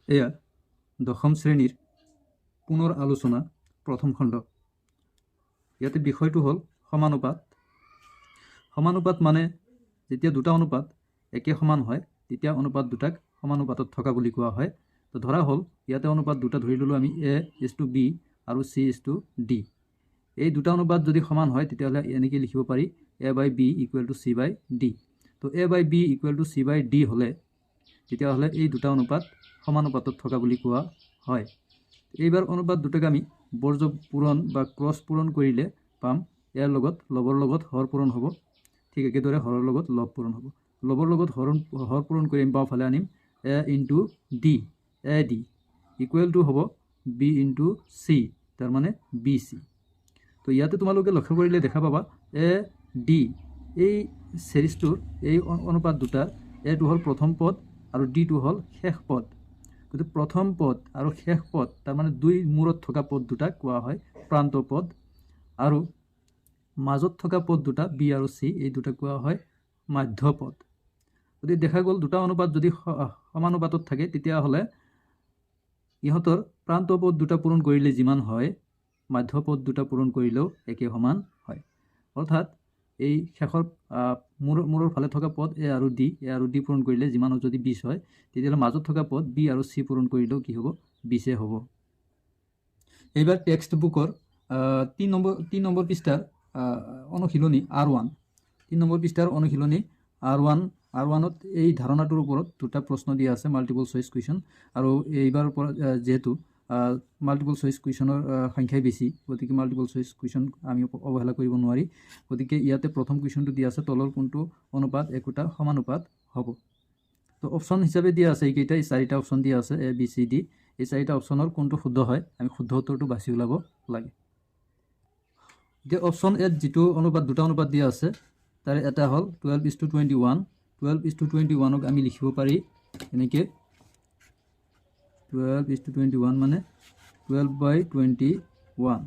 এয়া দশম শ্ৰেণীৰ পুনৰ আলোচনা প্ৰথম খণ্ড। ইয়াতে বিষয়টো হ'ল সমানুপাত। সমানুপাত মানে যেতিয়া দুটা অনুপাত একে সমান হয় তেতিয়া অনুপাত দুটাক সমানুপাতত থকা বুলি কোৱা হয়। তো ধৰা হ'ল ইয়াতে অনুপাত দুটা ধৰি ল'লোঁ আমি A:B আৰু C:D। এই দুটা অনুপাত যদি সমান হয় তেতিয়াহ'লে এনেকৈ লিখিব পাৰি A/B = C/D। তো A/B = C/D হ'লে তেতিয়াহ'লে এই দুটা অনুপাত সমানুপাতত থকা বুলি কোৱা হয়। এইবাৰ অনুপাত দুটাক আমি বৰ্জ পূৰণ বা ক্ৰছ পূৰণ কৰিলে পাম ইয়াৰ লগত লবৰ লগত হৰ পূৰণ হ'ব। ঠিক একেদৰে হৰৰ লগত লব পূৰণ হ'ব। লবৰ লগত হৰ পূৰণ কৰি আমি বাওঁফালে আনিম A × D AD = হ'ব B × C, তাৰমানে BC। তো ইয়াতে তোমালোকে লক্ষ্য কৰিলে দেখা পাবা AD এই চিৰিজটোৰ এই অনুপাত দুটাৰ এটো হ'ল প্ৰথম পদ আৰু ডিটো হ'ল শেষ পদ। গতিকে প্ৰথম পদ আৰু শেষ পদ তাৰমানে দুই মূৰত থকা পদ দুটাক কোৱা হয় প্ৰান্ত পদ, আৰু মাজত থকা পদ দুটা বি আৰু চি এই দুটা কোৱা হয় মাধ্য পদ। গতিকে দেখা গ'ল দুটা অনুপাত যদি সমানুপাতত থাকে তেতিয়াহ'লে ইহঁতৰ প্ৰান্ত পদ দুটা পূৰণ কৰিলে যিমান হয় মাধ্য পদ দুটা পূৰণ কৰিলেও একে সমান হয়। অৰ্থাৎ এই শেষৰ মূৰৰ ফালে থকা পদ A আৰু D পূৰণ কৰিলে যিমান যদি 20 হয় তেতিয়াহ'লে মাজত থকা পদ B আৰু C পূৰণ কৰিলেও কি হ'ব 20 হ'ব। এইবাৰ টেক্সট বুকৰ 3 নম্বৰ পৃষ্ঠাৰ অনুশীলনী R1। 3 নম্বৰ পৃষ্ঠাৰ অনুশীলনী R1ত এই ধাৰণাটোৰ ওপৰত দুটা প্ৰশ্ন দিয়া আছে মাল্টিপল চইচ কুৱেশ্যন। আৰু এইবাৰ যেহেতু মাল্টিপল চইচ কুৱেশ্যনৰ সংখ্যাই বেছি গতিকে মাল্টিপল চইচ কুৱেশ্যন আমি অৱহেলা কৰিব নোৱাৰি। গতিকে ইয়াতে প্ৰথম কুৱেশ্যনটো দিয়া আছে তলৰ কোনটো অনুপাত একোটা সমানুপাত হ'ব। তো অপশ্যন হিচাপে দিয়া আছে এইকেইটা, এই 4টা অপশ্যন দিয়া আছে ABCD। এই 4টা অপশ্যনৰ কোনটো শুদ্ধ হয় আমি শুদ্ধ উত্তৰটো বাছি ওলাব লাগে। এতিয়া অপশ্যন এত যিটো অনুপাত দুটা অনুপাত দিয়া আছে তাৰে এটা হ'ল 12:21। 12:21ক আমি লিখিব পাৰি এনেকৈ 12:21 মানে 12/21।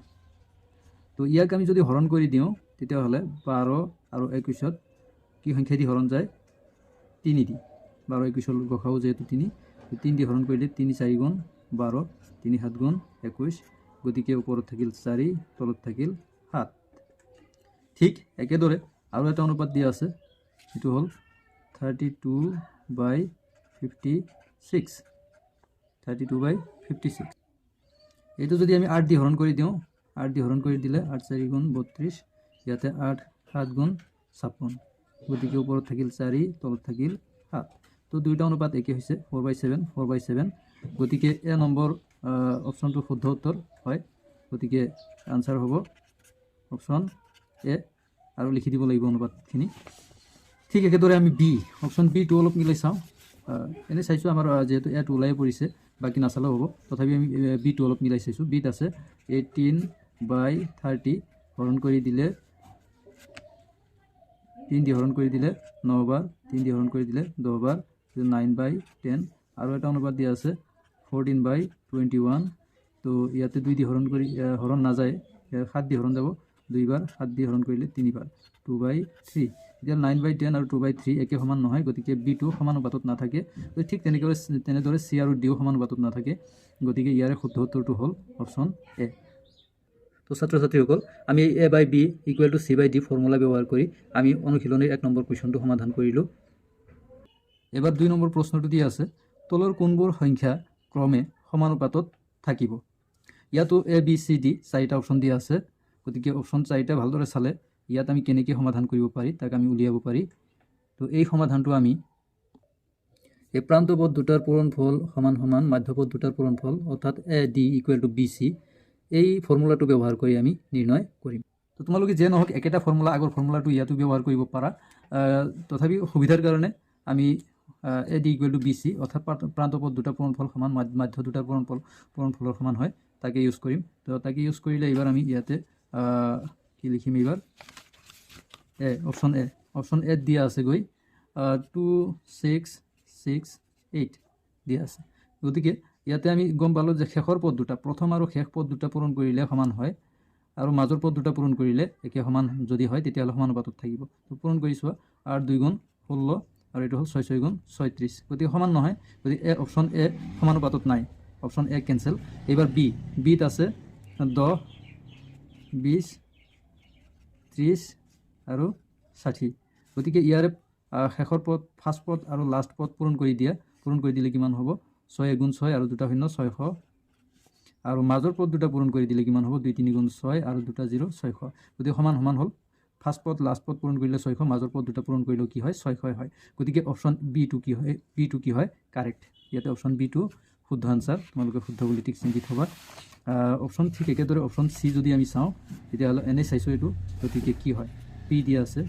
তো ইয়াক আমি যদি হৰণ কৰি দিওঁ তেতিয়াহ'লে 12 আৰু 21ত কি সংখ্যা দি হৰণ যায় 3 দি। 12 21ৰ গসাও যেহেতু 3 দি হৰণ কৰিলে 3 4 গুণ 12, 3 7 গুণ 21। গতিকে ওপৰত থাকিল 4 তলত থাকিল 7। ঠিক একেদৰে আৰু এটা অনুপাত দিয়া আছে এইটো হ'ল 32/56। 32/56 এইটো যদি আমি 8 দি হৰণ কৰি দিওঁ 8 দি হৰণ কৰি দিলে 8 4 গুণ 32, ইয়াতে 8 7 গুণ 56। গতিকে ওপৰত থাকিল 4 তলত থাকিল 7। তো দুইটা অনুপাত একে হৈছে 4/7। গতিকে এ নম্বৰ অপশ্যনটো শুদ্ধ উত্তৰ হয়। গতিকে আনচাৰ হ'ব অপশ্যন এ আৰু লিখি দিব লাগিব অনুপাতখিনি। ঠিক একেদৰে আমি অপশ্যন বিটো অলপ মিলাই চাওঁ। এনেই চাইছোঁ আমাৰ যেহেতু এটো ওলাই পৰিছে বাকী নাচালেও হ'ব, তথাপি আমি বিটো অলপ মিলাই চাইছোঁ। বিত আছে 18/30 হৰণ কৰি দিলে 3 দি হৰণ কৰি দিলে 9 বাৰ, 3 দি হৰণ কৰি দিলে 10 বাৰ, 9/10। আৰু এটা অনুপাত দিয়া আছে 14/21। তো ইয়াতে 2 দি হৰণ নাযায়, 7 দি হৰণ যাব 2 বাৰ, 7 দি হৰণ কৰিলে 3 বাৰ, 2/3। এতিয়া 9/10 আৰু 2/3 একে সমান নহয়, গতিকে বিটো সমানুপাতত নাথাকে। ঠিক তেনেদৰে চি আৰু ডিও সমানুপাতত নাথাকে। গতিকে ইয়াৰে শুদ্ধ উত্তৰটো হ'ল অপশ্যন এ। তো ছাত্ৰ ছাত্ৰীসকল আমি A/B = C/D ফৰ্মুলা ব্যৱহাৰ কৰি আমি অনুশীলনীৰ 1 নম্বৰ কুৱেশ্যনটো সমাধান কৰিলোঁ। এবাৰ 2 নম্বৰ প্ৰশ্নটো দিয়া আছে তলৰ কোনবোৰ সংখ্যা ক্ৰমে সমানুপাতত থাকিব। ইয়াতো ABCD 4টা অপশ্যন দিয়া আছে। গতিকে অপশ্যন 4টা ভালদৰে চালে ইয়াত আমি কেনেকৈ সমাধান কৰিব পাৰি তাক আমি উলিয়াব পাৰি। তো এই সমাধানটো আমি এই প্ৰান্তপদ দুটাৰ পূৰণফল সমান সমান মাধ্যপদ দুটাৰ পূৰণফল অৰ্থাৎ AD = BC এই ফৰ্মুলাটো ব্যৱহাৰ কৰি আমি নিৰ্ণয় কৰিম। তো তোমালোকে যে নহওক একেটা ফৰ্মুলা আগৰ ফৰ্মুলাটো ইয়াতো ব্যৱহাৰ কৰিব পাৰা। তথাপি সুবিধাৰ কাৰণে আমি AD = BC অৰ্থাৎ প্ৰান্তপদ দুটাৰ পূৰণফল সমান মাধ্য দুটাৰ পূৰণফলৰ সমান হয় তাকে ইউজ কৰিম। তো তাকে ইউজ কৰিলে এইবাৰ আমি ইয়াতে কি লিখিম এইবাৰ অপশ্যন এ দিয়া আছে গৈ 2 6 6 8 দিয়া আছে। গতিকে ইয়াতে আমি গম পালোঁ যে শেষৰ পদ দুটা প্ৰথম আৰু শেষ পদ দুটা পূৰণ কৰিলে সমান হয়, আৰু মাজৰ পদ দুটা পূৰণ কৰিলে একে সমান যদি হয় তেতিয়াহ'লে সমানুপাতত থাকিব। তো পূৰণ কৰি চোৱা 8 2 গুণ 16, আৰু এইটো হ'ল 6 গুণ 36 গতিকে সমান নহয় গতিকে অপশ্যন এ সমানুপাতত নাই অপশ্যন এ কেঞ্চেল এইবাৰ বিত আছে 10 20 30 আৰু 60 গতিকে ইয়াৰে শেষৰ পদ ফাৰ্ষ্ট পদ আৰু লাষ্ট পদ পূৰণ কৰি দিলে কিমান হ'ব 6 গুণ 6 আৰু 2 শূন্য 600 আৰু মাজৰ পদ দুটা পূৰণ কৰি দিলে কিমান হ'ব 2 3 গুণ 6 আৰু 2 0 600 গতিকে সমান হ'ল ফাৰ্ষ্ট পদ লাষ্ট পদ পূৰণ কৰিলে 600 মাজৰ পদ দুটা পূৰণ কৰিলেও কি হয় 600 হয় গতিকে অপশ্যন বি টু কি হয় কাৰেক্ট ইয়াতে অপশ্যন বি টু শুদ্ধ আনসাৰ তোমালোকে শুদ্ধ বুলি টিক চিন দি থবা অপশ্যন ঠিক একেদৰে অপশ্যন সি যদি আমি চাওঁ তেতিয়াহ'লে এনেই চাইছোঁ এইটো গতিকে কি হয় পি দিয়া আছে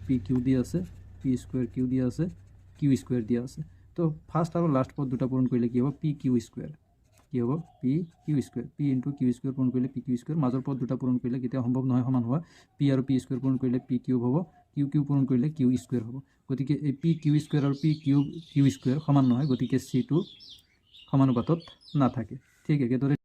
পি কিউ দিয়া আছে পি স্কুৱেৰ কিউ দিয়া আছে কিউ স্কুৱেৰ দিয়া আছে তো ফাৰ্ষ্ট আৰু লাষ্ট পদ দুটা পূৰণ কৰিলে কি হ'ব পি কিউ স্কুৱেৰ কি হ'ব P Q square P into Q square পূৰণ কৰিলে পি কিউ স্কুৱেৰ মাজৰ পদ দুটা পূৰণ কৰিলে কেতিয়াও সম্ভৱ নহয় সমান হোৱা পি আৰু পি স্কুৱেৰ পূৰণ কৰিলে পি কিউব হ'ব কিউ পূৰণ কৰিলে কিউ স্কুৱেৰ হ'ব গতিকে এই পি কিউ স্কুৱেৰ আৰু পি কিউ স্কুৱেৰ সমান নহয় গতিকে চিটো সমানুপাতত নাথাকে ঠিক একেদৰে